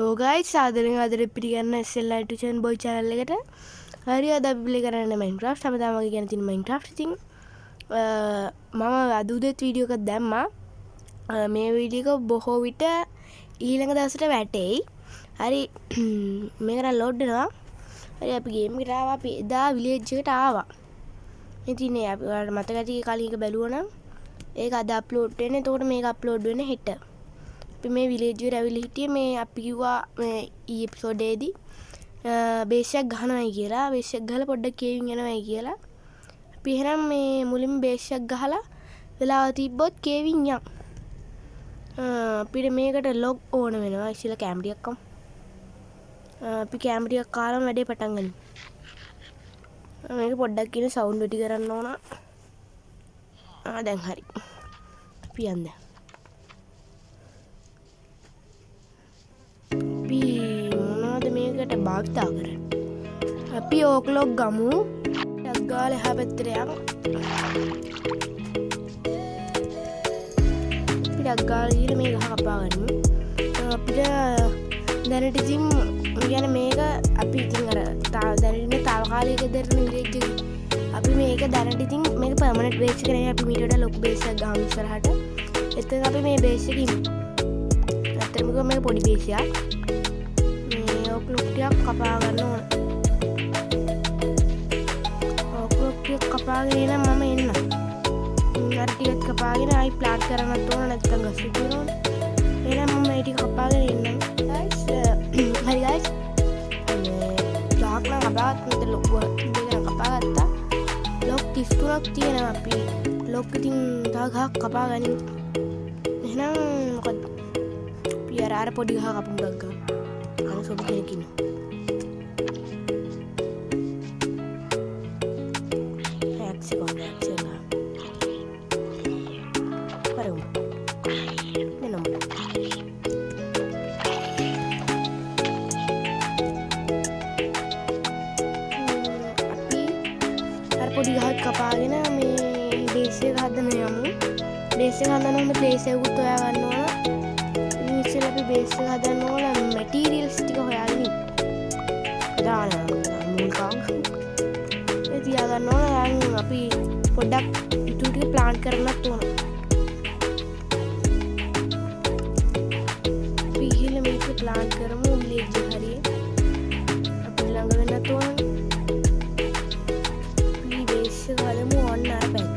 Hello guys ආදරෙන් ආදරෙන් පිළිගන්න SLI Tuition Boy channel එකට. හරි අද අපි ප්ලේ කරන්නේ Minecraft. හැමදාම වගේ කියන තියෙන Minecraft ඉතින් මම අද උදේත් වීඩියෝ එකක් දැම්මා. මේ වීඩියෝ එක බොහෝ විට ඊළඟ දවසට වැටෙයි. හරි මේක නම් ලෝඩ් වෙනවා. හරි අපි ගේම් එකට ආවා. අපි එදා විලේජ් එකට ආවා. ඉතින් නේ අපි ඔයාලට මතක ඇති කලින් එක බැලුවා නම් ඒක අද අප්ලෝඩ් වෙන්නේ. එතකොට මේක අප්ලෝඩ් වෙන්නේ හෙට. අපි මේ විලේජ් එකට ඇවිල්ලා හිටියේ මේ අපි කිව්වා මේ ඊ එපිසෝඩ් එකේදී බේස් එකක් ගහනවායි කියලා. බේස් එකක් ගහලා පොඩ්ඩක් කේවින් යනවායි කියලා. අපි එහෙනම් මේ මුලින්ම බේස් එකක් ගහලා වෙලාව තිබ්බොත් කේවින් යම්. අපිට මේකට ලොග් ඕන වෙනවා. ඉස්සෙල්ලා කැම් ටිකක් කමු. අපි කැම් ටිකක් කාලම වැඩේ පටන් ගනිමු. මේක පොඩ්ඩක් කියන සවුන්ඩ් වැඩි කරන්න ඕන. දැන් හරි. අපි යන්න. අපි මොනවද මේකට භාවිතා කරන්නේ? අපි ඕක්ලොක් ගමු. ටක් ගාලා එහා පැත්තට යමු. අපි ටක් ගාලා ගිහලා මේ ගහ කපා ගන්න. අපිට දැනට ඉතින් කියන්නේ මේක අපි ඉතින් අර දැනට ඉන්නේ තාවකාලික දෙරණ විලේජ් එකේ. අපි මේක දැනට ඉතින් මේක පර්මනන්ට් බේස් එක නෙවෙයි. අපි මීට වඩා ලොකු බේස් එකක් ගහමු ඉස්සරහට. එතන අපි මේ බේස් එකේ ඉමු. ඇත්තටම කිව්වොත් මේක පොඩි බේස් එකක්. මේ ඕක්ලොක් ටිකක් කපා ගන්න ඕන. ඕක්ලොක් ටික කපාගෙන එන මම එන්න. අර ටිකත් කපාගෙන ආයි ප්ලාන්ට් කරන්නත් ඕන නැත්නම් ගස් ඉතිරෝන. එහෙනම් මම මේ ටික කපාගෙන එන්නම්. guys හරි guys. මේ ඩාක් නම් කපාගත්ත මෙතන ලොකු දෙයක් කපාගත්තා. ලොක් 33ක් තියෙනවා අපි. ලොක් ඉතින් තව ගහක් කපා ගනිමු. එහෙනම් මොකද අර පොඩි ගහ කපමු ඩක් ගන්න. අර සොබ කෙනෙක් ඉන්නවා. හැක්ස් එක ගන්න. පරමු. දෙනම. අපි අර පොඩි ගහක් කපාගෙන මේ බේස් එක හදන්න යමු. බේස් එක හදනකොට ප්ලේස් එකකුත් හොයා ගන්න ඕන. ඉතින් අපි බේස් එක හදන්න ඕන මැටීරියල්ස් ටික හොයාගෙන ඉන්න. දාන මුල් කාංග. ඒ තියා ගන්න ඕන. දැන් අපි පොඩ්ඩක් ඉතුරු ටික ප්ලාන්ට් කරන්නත් ඕන. අපි ගිහලා මේක ප්ලාන්ට් කරමු විලේජ් එක හරියේ. අපි ළඟ වෙන්නත් ඕන. අපි බේස් එක හදමු ඔන්න අර පැත්ත.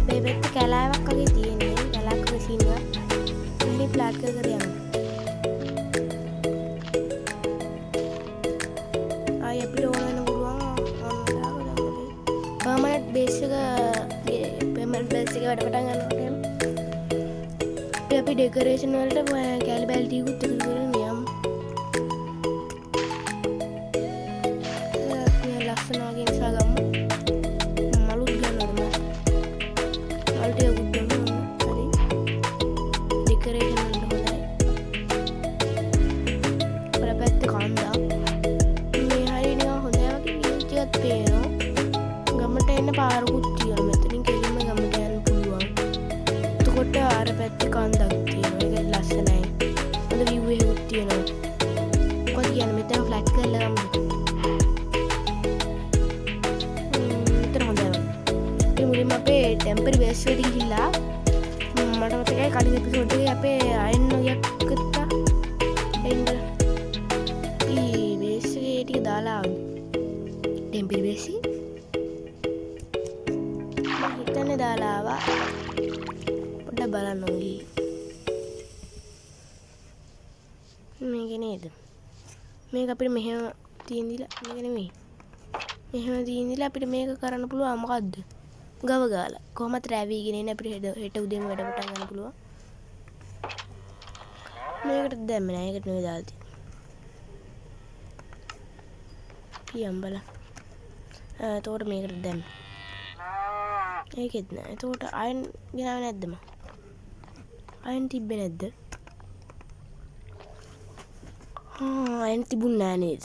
මේ පැත්ත කැලෑවක් වගේ තියෙන්නේ. කැලෑවක් වගේ සීන් එකක්. ඉතින් ප්ලාන්ට් කර කර යන්න. වැඩ පටන් ගන්නවා. අපි ඩෙකොරේෂන් වලට කැලි බැලි ටිකකුත් එකතු කරගෙන යමු. ලස්සන වගේ නිසා ගමු. මලුත් ගන්නවද? මලු ටිකකුත් ගන්න. හරි. ඩෙකොරේෂන් වලට හොඳයි. ප්‍රපැත්ත කන්දා. මේ හරිය නිකන් හොඳයි වගේ view ටිකක් පේනවා. ගමට එන්න පාරකුත් තියෙනවා. මෙතනින් කෙලින්ම ගමට යන්න. කොට අර පැත්තේ කන්දක් තියෙනවා. ඒක ලස්සනයි. හොඳ view එකක් තියෙනවා. මොකද කියන්නේ මෙතන ෆ්ලැට් කරලා ගමු. මෙතන හොඳයි. ඒ මුලින්ම අපේ ටෙම්පරරි බේස් එකට ගිහිල්ලා මට මතකයි කලින් එපිසෝඩ් එකේ අපේ අයන් ඔයක් ගත්තා. එන්න. ඊ බේස් එකේ ටික දාලා ටෙම්පරරි බේස් එක. මම හිතන්නේ දාලා ආවා. බලන්න ඕනි මේක නේද? මේක අපිට මෙහෙම තියෙන දිලා මේක නෙමෙයි. මෙහෙම තියෙන දිලා අපිට මේක කරන්න පුළුවන් මොකද්ද? ගව ගාලා. කොහොමද රැවීගෙන ඉන්නේ අපිට හෙට උදේම වැඩ පටන් ගන්න පුළුවන්. මේකට දැම්මේ නෑ. ඒකට නෙවෙයි දාලා තියෙන්නේ. පියම් බලන්න. එතකොට මේකට දැම්මේ. ඒකෙත් නෑ. එතකොට අයන් ගෙනාවේ නැද්ද මම? අයන් තිබ්බේ නැද්ද? අයන් තිබුණ නෑ නේද?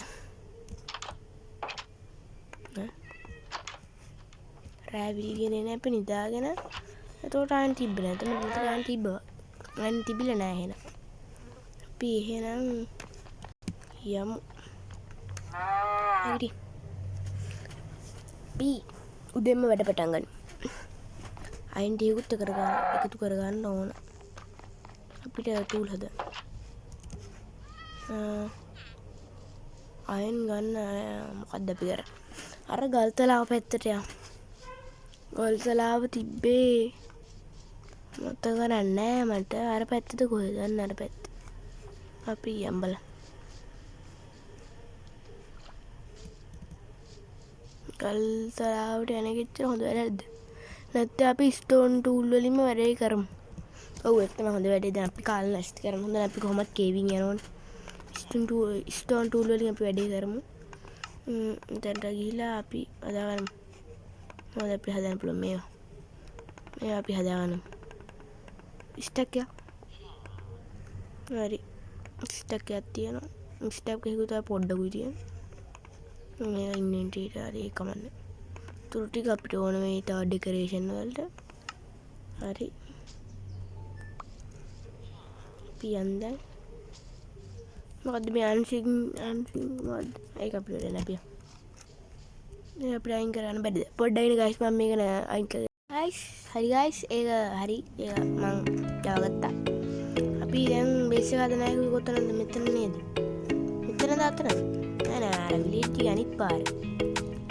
රැවිලිගෙන එන අපි නිදාගෙන එතකොට අයන් තිබ්බේ නැද්ද? මට අයන් තිබ්බා. අයන් තිබිලා නෑ එහෙනම්. අපි එහෙනම් යමු. හරි. අපි උදේම වැඩ පටන් ගන්න. අයින් ටිකකුත් එකතු කරගන්න ඕන. අපිට ටූල් හදන්න. අයින් ගන්න මොකක්ද අපි කරන්නේ? අර ගල්තලාව පැත්තට යමු. ගල්තලාව තිබ්බේ මතක නැහැ මට. අර පැත්තද කොහෙද? අර පැත්ත. අපි යම් බලන්න. ගල්තලාවට යන කෙච්චර හොඳ වැඩක්ද? නැත්නම් අපි ස්ටෝන් ටූල් වලින්ම වැඩේ කරමු. ඔව් ඒක තමයි හොඳ වැඩේ. දැන් අපි කාලේ නැස්ති කරමු. හොඳ අපි කොහොමද කේවින් යනවනේ. ස්ටෝන් ටූල් වලින් අපි වැඩේ කරමු. දැන්ට ගිහිලා අපි හදාගන්න. මොකද අපි හදන්න පුළුවන් මේවා. මේවා අපි හදාගන්න. ස්ටැක් එක. හරි. ස්ටැක් එකක් තියෙනවා. ස්ටැක් එකක තමයි පොඩ්ඩකුයි තියෙන්නේ. මේ ඉන්වෙන්ටරියට හරි කමන්න. තුරු ටික අපිට ඕන මේ තව ඩෙකරේෂන් වලට. හරි. පියන්දන්. මොකද්ද මේ අන්සිං මොකද්ද? ඒක අපිට නැපිය. මේ අපිට අයින් කරන්න බැරිද? පොඩ්ඩයි නේ ගයිස් මම මේක අයින් කරේ. ගයිස් හරි ගයිස් ඒක හරි. ඒක මං දාගත්තා. අපි දැන් බේස් එක හදන එක කොතනද? මෙතන නේද? මෙතනද අතන? නෑ අර විලේජ් එක අනිත් පාරේ.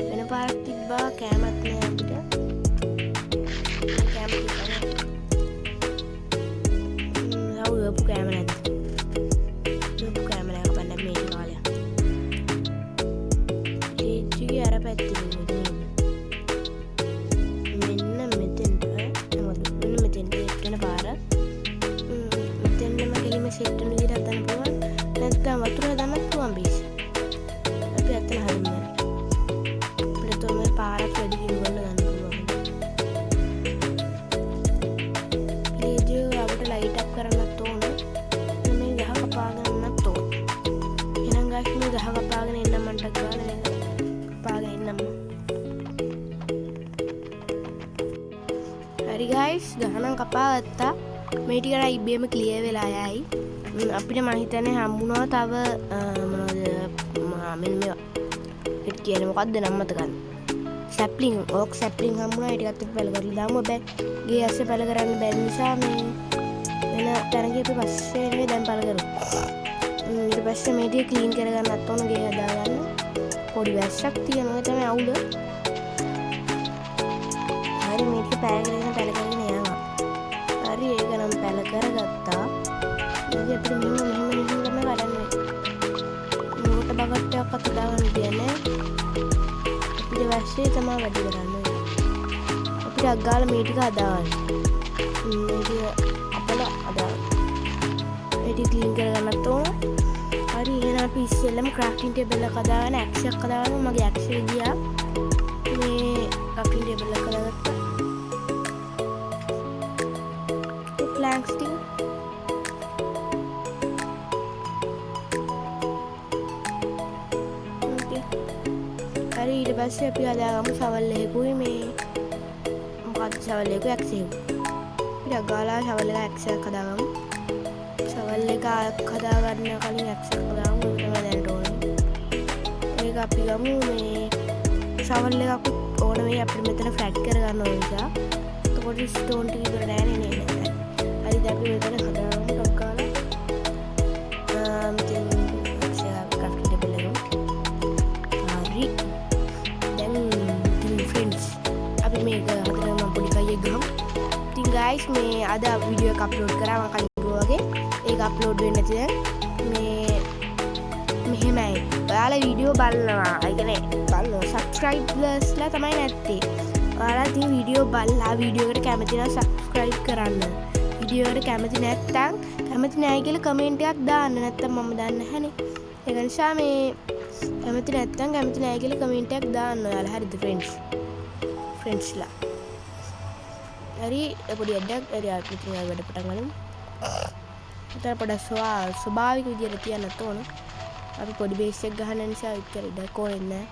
වෙන පාරක් තිබ්බා කැමත් නෑ අපිට. කැම තිබ්බා. ලව් කැම නැද්ද? කැම නෑ කපන්න මේ කාලය. විලේජ් එකේ අර පැත්තේ නේද? මෙන්න මෙතෙන්ට මෙන්න මෙතෙන්ට එක්කන පාර. මෙතෙන්ම කෙලිම සෙට් වෙන විදිහට හදන්න පුළුවන්. නැත්නම් වතුර දාන්නත් පුළුවන් බේස්. අපි අතන හරියන්නේ. අපිට තෝම පාරක් වැඩි දියුණු කරන්න ගන්න පුළුවන්. වීඩියෝ අපිට ලයිට් අප් කරන්නත් ඕන. මේ ගහ කපාගන්නත් ඕන. එහෙනම් ගායිස් මේ ගහ කපාගෙන එන්න මන්ට ගාලා නේද? කපාගෙන එන්නම. හරි ගායිස් ගහනම් කපාගත්තා. මේ ටික ඉබේම ක්ලියර් වෙලා යයි. අපිට මම හිතන්නේ හම්බුණා තව මොනවද මෙන්න මේවා. ඒක කියන්නේ මොකද්ද නම් මතක ගන්න. සැප්ලින් ඕක් සැප්ලින් හම්බුණා. ඒ ටිකත් අපි පැල කරලා දාමු. හැබැයි ගේ ඇස්සේ පැල කරන්න බැරි නිසා මේ වෙන තැනක අපි පස්සේ නෙවෙයි දැන් පැල කරමු. ඊට පස්සේ මේ ටික ක්ලීන් කරගන්නත් ඕන ගේ හදාගන්න. පොඩි වැස්සක් තියෙනවා තමයි අවුල. හරි මේ ටික පැල කරගෙන යනවා. හරි ඒක නම් පැල කරගත්තා. ඉතින් අපිට මෙහෙම කරන්න කරන්නේ. මොකට බගට්ටයක් අත දාගන්න තියන්නේ. අපිට වැස්සේ තමයි වැඩි කරන්නේ. අපිට අග්ගාල මේ ටික හදාගන්න. මේ ටික අපල හදාගන්න. මේ ටික ක්ලීන් කරගන්නත් ඕන. හරි එහෙනම් අපි ඉස්සෙල්ලම ක්‍රාෆ්ටිං ටේබල් එක හදාගන්න. ඇක්ස් එකක් හදාගන්න. මගේ ඇක්ස් එක ගියා. මේ ක්‍රාෆ්ටිං ටේබල් එක හදාගත්තා. ප්ලෑන්ක්ස් ටික ඊට පස්සේ අපි හදාගමු සවල් එකකුයි මේ මොකක්ද සවල් එකක ඇක්ස් එකක්. අපි අගාලා සවල් එක ඇක්ස් එකක් හදාගමු. සවල් එක හදාගන්න කලින් ඇක්ස් එකක් හදාගමු. ඒක තමයි දැනට ඕනේ. ඒක අපි ගමු මේ සවල් එකක් ඕන වෙයි අපිට මෙතන ෆ්ලැට් කරගන්න ඕන නිසා. එතකොට ස්ටෝන් ටික ඉවර නෑනේ නේද? හරිද අපි මෙතන හදාගමු ටොක් ගාලා. මෙතන ක්‍රාෆ්ටිං ටේබල් එක. හරි. මේක හදලා මම පොඩි කයියක් ගහමු. ඉතින් ගයිස් මේ අද වීඩියෝ එක අප්ලෝඩ් කරා මම කලින් කිව්වා වගේ. ඒක අප්ලෝඩ් වෙන්නේ නැති දැන් මේ මෙහෙමයි. ඔයාලා වීඩියෝ බලනවා. ඒ කියන්නේ බලනවා සබ්ස්ක්‍රයිබර්ස්ලා තමයි නැත්තේ. ඔයාලා ඉතින් වීඩියෝ බලලා වීඩියෝ එකට කැමති නම් සබ්ස්ක්‍රයිබ් කරන්න. වීඩියෝ එකට කැමති නැත්නම් කැමති නැහැ කියලා කමෙන්ට් එකක් දාන්න. නැත්නම් මම දන්නේ නැහනේ. ඒක නිසා මේ කැමති නැත්නම් කැමති නැහැ කියලා කමෙන්ට් එකක් දාන්න ඔයාලා. හරිද ෆ්‍රෙන්ඩ්ස්ලා. හරි පොඩි ඇඩ්ඩක් හරි අපි ඉතින් වැඩ පටන් ගමු. උතර පොඩක් ස්වභාවික විදියට තියන්නත් ඕන. අපි පොඩි බේස් එකක් ගහන්න නිසා ඉතින් ඉඩක් ඕනේ නැහැ.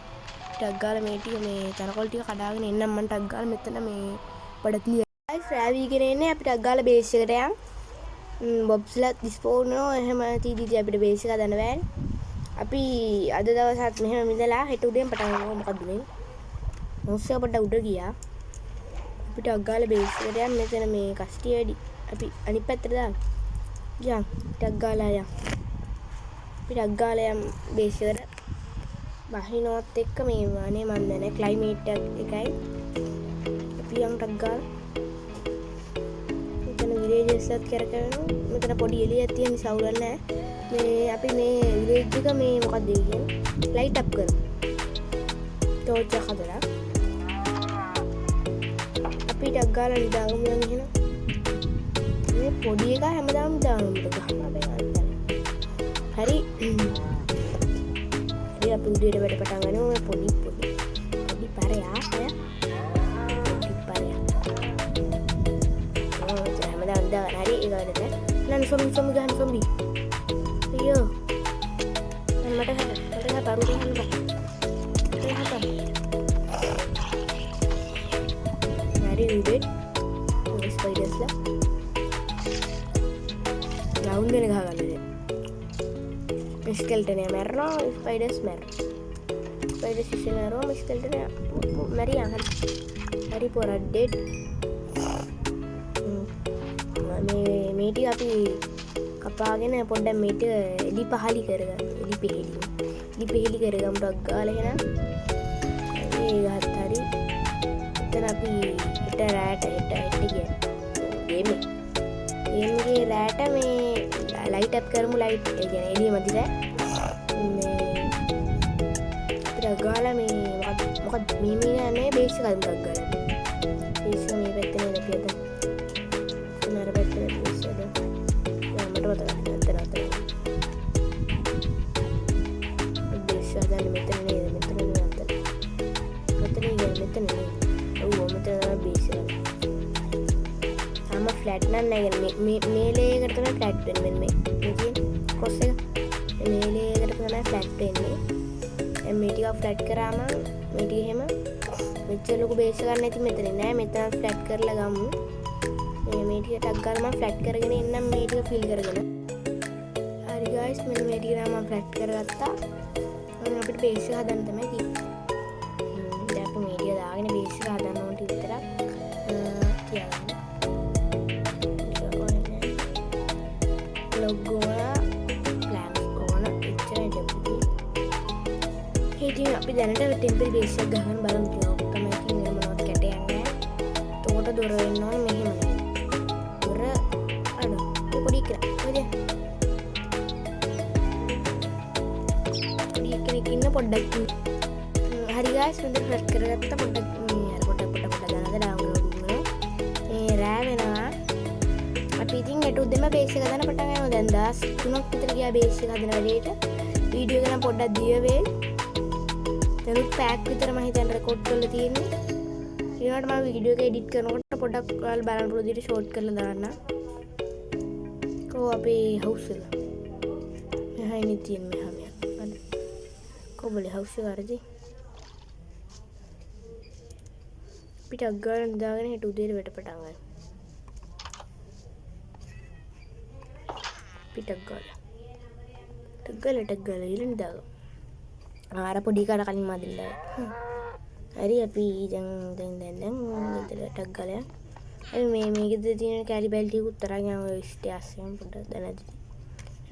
ටක් ගාලා මේ ටික මේ තනකොළ ටික කඩාගෙන එන්නම් මම ටක් ගාලා මෙතන මේ පොඩ ක්ලියර්. ගයිස් රෑවීගෙන එන්නේ අපි ටක් ගාලා බේස් එකට යන්. බොබ්ස්ලා ඩිස්පෝන් නෝ එහෙම තීදීදී අපිට බේස් එක හදන්න බෑනේ. අපි අද දවසත් මෙහෙම මිදලා හෙට උදේම පටන් ගමු. මොකද මේ මොස්ස පොඩ්ඩක් උඩ ගියා. අපිට අග්ගාල බේස් එකට යන්න මෙතන මේ කස්ටිය වැඩි. අපි අනිත් පැත්තට දාමු. යම් ටග්ගාල යම්. අපි ටග්ගාල යම් බේස් එකට බහිනවත් එක්ක මේ අනේ මන් දන්නේ ක්ලයිමේට් එකයි. අපි යම් ටග්ගාල මෙතන විලේජස් එකත් කරකවනවා. මෙතන පොඩි එළියක් තියෙන නිසා උරන්නේ නැහැ. මේ අපි මේ විලේජ් එක මේ මොකක්ද කියන්නේ ලයිට් අප් කරමු. ටෝච් එක හදලා අපි ටක් ගාලා නිදාගමු දැන් එහෙනම්. මේ පොඩි එක හැමදාම දානවා මට ගහන්න අපේ අල්ලලා. හරි. හරි අපි උදේට වැඩ පටන් ගන්නවා. මේ පොඩි පරයා අය. පොඩි පරයා. හැමදාම දාන හරි ඒක වැඩද? නන් සොම්බි ගහන්න සොම්බි. අයියෝ. මට පරු ගහන්න බෑ. Read spiders la round එක ගහගන්න දෙන්න skeleton එක මැරනවා spiders මැරනවා spiders ඉස්සෙල්ලා skeleton එක මැරියා හරි පොර dead මේ ටික අපි කපාගෙන පොඩ්ඩක් මේක එලි පහලි කරගන්න එලි පිහිලි කරගමු ඩක් ගාලා එහෙනම් ඒ ගහත් හරි එතන අපි රෑට ගේමගේ රෑට මේ ලයිට් අප් කරමු ලයිට් ගැන එළිය මදිද ගාලා මේ මොකද මේ යන්නේ බේස් එකක් ගාලා බේස් එක මේ පැත්තේ නේද පියද නර පැත්තේ බේස් එක මට මතකයි බේස් එක දැන් මෙතන නේද මෙතන බේස් එක फ्लैट ना नहीं मेले करते ना फ्लैट पेन में देखिए कोसे मेले करते ना फ्लैट पेन में मेटी का फ्लैट करामा मेटी है मैं बच्चे लोग बेस करने थी मेरे ना मैं इतना फ्लैट कर लगा हूँ मेटी का टक्कर में फ्लैट करके नहीं इतना मेटी का फील करके ना अरे गाइस मैंने मेटी का नाम फ्लैट कर रहा था और यहाँ पे बेस का दान था मैं की जब मेटी का दाग ने बेस का दान होती तरह क्या අපි දැනට ටෙම්පල් බේස් එක ගහන්න බලමු කියලා. තමයි කියන්නේ මොනවද කැට යන්නේ. එතකොට දොර වෙන්න ඕනේ මෙහෙම නේ. දොර අඩ පොඩි කියලා. හරිද? පොඩි කෙනෙක් ඉන්න පොඩ්ඩක්. හරි ගායිස් මම ෆ්ලැෂ් කරගත්ත පොඩ්ඩක් අර පොඩ්ඩක් දානද ඩවුන්ලෝඩ් කරනවා. මේ රෑ වෙනවා. අපි ඉතින් හෙට උදේම බේස් එක දාන්න පටන් ගන්නවා. දැන් 13ක් විතර ගියා බේස් එක හදන වැඩේට. වීඩියෝ එක නම් පොඩ්ඩක් දිය වෙයි. දැනුත් පැක් විතර මම හිතන්නේ රෙකෝඩ් කරලා තියෙන්නේ. ඊළඟට මම වීඩියෝ එක එඩිට් කරනකොට පොඩ්ඩක් ඔයාලා බලන්න පුළුවන් විදිහට ෂෝට් කරලා දාන්න. කො අපේ හවුස් එක. මෙහායිනේ තියෙන්නේ මෙහා මෙයා. හරි. කොබලේ හවුස් එක හරිද? පිටක් ගන්න දාගෙන හිට උදේට වැඩ පටන් ගන්න. පිටක් ගාලා ඊළඟ දාගමු. ආර පොඩි කාට කලින් මදින්න. හරි අපි දැන් ගෙදරට ගාලා. මේ ගෙදර තියෙන කැලි බැල් ටික උත්තරන් යන ඔය ස්ටේස් එකෙන් පොඩ්ඩක් දැනදි.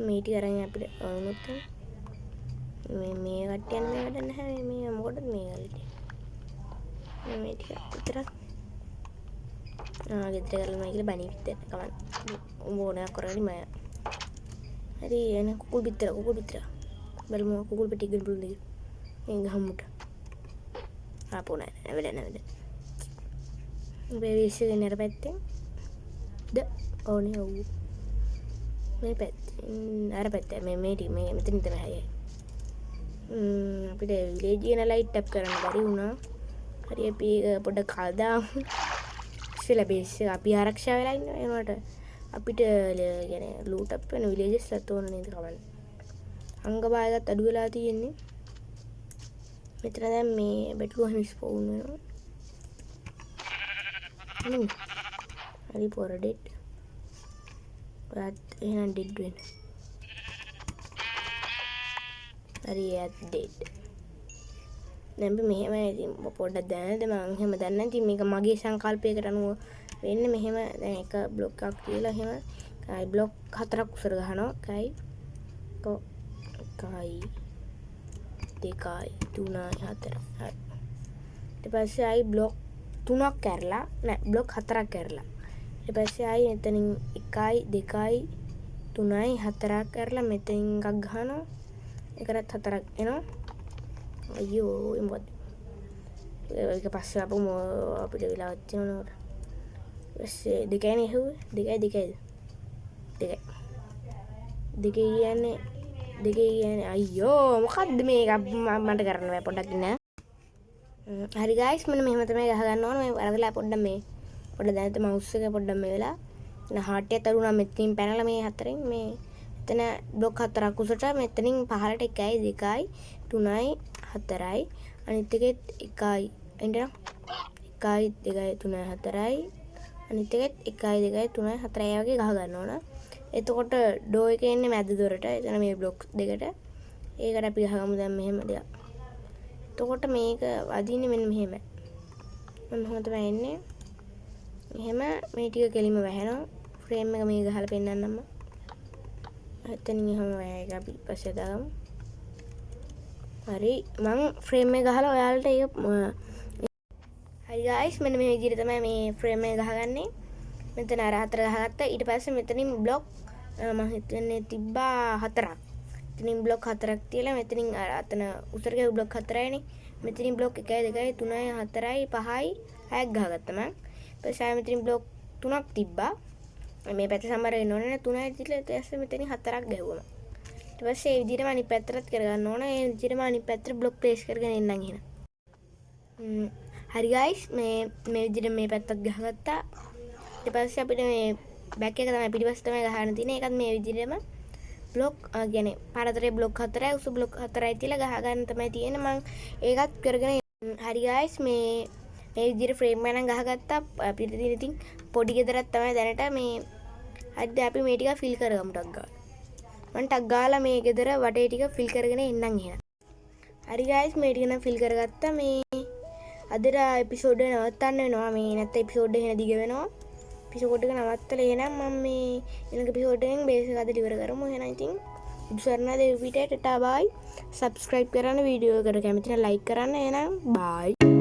මේ ටික අරන් අපිට වුණොත් මේ කට්ටියන් මේ වැඩ නැහැ මේ මොකටද මේ කල්ටි. මේ ටික විතරක් ගෙදර කරලා මම කියලා බණී පිටට කමන්න. උඹ ඕනෑ කරන්නේ මම. හරි එන කුකුල් පිටර බලමු කුකුල් පිටි ගන්න පුළුවන්ද කියලා. මේ ගහමුට. ආපෝ නෑ වැඩ. බේවිස් එකේ නේර පැත්තෙන්. ඕනේ ඔව්. මේ පැත්තෙන් අර පැත්තේ මේ මෙතන තමයි. අපිට විලේජ් එක ලයිට් අප් කරන්න බැරි වුණා. හරි අපි පොඩ්ඩක් කල්දාමු. ඉස්සෙල්ලා බේස් එක අපි ආරක්ෂා වෙලා ඉන්නවා. ඒනකොට අපිට يعني ලූට් අප් වෙන විලේජස් ලත් ඕන නේද කවන්න. අංගබායගත් අඩු වෙලා තියෙන්නේ. මෙතන දැන් මේ බෙට්ගෝහන් ස්පෝන් වෙනවා. හරි පොර ඩෙඩ්. ඔයත් එහෙනම් ඩෙඩ් වෙන්න. හරි ඇද්දේට දැන් මෙහෙම ඉතින් පොඩ්ඩක් දැනද මම එහෙම දන්නේ නැති මේක මගේ සංකල්පයකට අනුව වෙන්නේ මෙහෙම දැන් එක බ්ලොක් එකක් තියලා එහෙම කයි බ්ලොක් 4ක් උසර ගහනවා කයි 1යි 2යි 3යි 4යි හරි ඊට පස්සේ ආයි බ්ලොක් 3ක් කරලා නෑ බ්ලොක් 4ක් කරලා ඊට පස්සේ ආයි එතනින් 1යි 2යි 3යි 4ක් කරලා මෙතනින් එකක් ගහනවා ඒකටත් 4ක් එනවා අයියෝ මොකද ඒක පස්සේ අපිට වෙලාවක් තියෙනවනේ පස්සේ 2යිනේ හෙව්වේ 2යි කියන්නේ අයියෝ මොකද්ද මේක මට කරන්න බෑ පොඩ්ඩක් ඉන්න හරි ගයිස් මෙන්න මෙහෙම තමයි ගහ ගන්න ඕන මේ වරදලා පොඩ්ඩක් මේ පොඩ්ඩක් දැනට මවුස් එක පොඩ්ඩක් මේ වෙලා එන හાર્ට් එක තරුණා මෙතනින් පැනලා මේ හතරෙන් මේ එතන බ්ලොක් 4ක් උසට මෙතනින් පහළට 1යි 2යි 3යි 4යි අනිත් එකෙත් 1යි එන්ටර් 1යි 2යි 3යි 4යි අනිත් එකෙත් 1යි 2යි 3යි 4යි වගේ ගහ ගන්න ඕන එතකොට ඩෝ එක එන්නේ මැද දොරට එතන මේ බ්ලොක් දෙකට ඒකට අපි ගහගමු දැන් මෙහෙම දෙයක් එතකොට මේක වදින්නේ මෙන්න මෙහෙමයි මම තමයි එන්නේ එහෙම මේ ටික කෙලිම වැහෙනවා ෆ්‍රේම් එක මේ ගහලා පෙන්නන්නම් එතනින් එහෙම වැය අපි පස්සේ දාගමු හරි මම ෆ්‍රේම් එක ගහලා ඔයාලට ඒක හරි ගයිස් මෙන්න මේ විදිහට තමයි මේ ෆ්‍රේම් එක ගහගන්නේ මෙතන අර 4 ගහගත්තා ඊට පස්සේ මෙතනින් බ්ලොක් මම හිතන්නේ තිබ්බා 4ක් මෙතනින් බ්ලොක් 4ක් තියලා මෙතනින් අර අතන උසර ගේ බ්ලොක් 4යිනේ මෙතනින් බ්ලොක් 1යි 2යි 3යි 4යි 5යි 6ක් ගහගත්තා මම ඊපස්සේ මෙතනින් බ්ලොක් 3ක් තිබ්බා මේ පැත්ත සමහර වෙන්න ඕනේ නේ 3යි තියලා ඊට පස්සේ මෙතනින් 4ක් ගැහුවා ඊට පස්සේ මේ විදිහටම අනිත් පැත්තටත් කරගන්න ඕන ඒ විදිහටම අනිත් පැත්තට බ්ලොක් ප්ලේස් කරගෙන එන්නම් එහෙනම් හරි ගයිස් මේ විදිහට මේ පැත්තත් ගහගත්තා ඊට පස්සේ අපිට මේ බෑක් එක තමයි පිටිපස්ස තමයි ගහන්න තියෙන්නේ ඒකත් මේ විදිහටම බ්ලොක් කියන්නේ පාරතරේ බ්ලොක් 4යි උස බ්ලොක් 4යි තියලා ගහ ගන්න තමයි තියෙන්නේ මම ඒකත් කරගෙන හරි ගයිස් මේ විදිහට ෆ්‍රේම් එක නම් ගහගත්තා අපිට තියෙන ඉතින් පොඩි ගෙදරක් තමයි දැනට මේ හරිද අපි මේ ටික ෆිල් කරගමු ටක් ගාලා මම ටක් ගාලා මේ ගෙදර වටේ ටික ෆිල් කරගෙන එන්නම් එහෙනම් හරි ගයිස් මේ ටික නම් ෆිල් කරගත්තා මේ අදට එපිසෝඩ් එක නවත්තන්න වෙනවා මේ නැත්නම් එපිසෝඩ් එක එන දිග වෙනවා එපිසෝඩ් එක නවත්තලා එහෙනම් මම මේ ඊළඟ එපිසෝඩ් එකෙන් බේස් එක අද ඉවර කරමු එහෙනම් ඉතින් උසරණ දෙවි පිටේ ටටා බයි සබ්ස්ක්‍රයිබ් කරන්න වීඩියෝ එකට කැමති නම් ලයික් කරන්න එහෙනම් බයි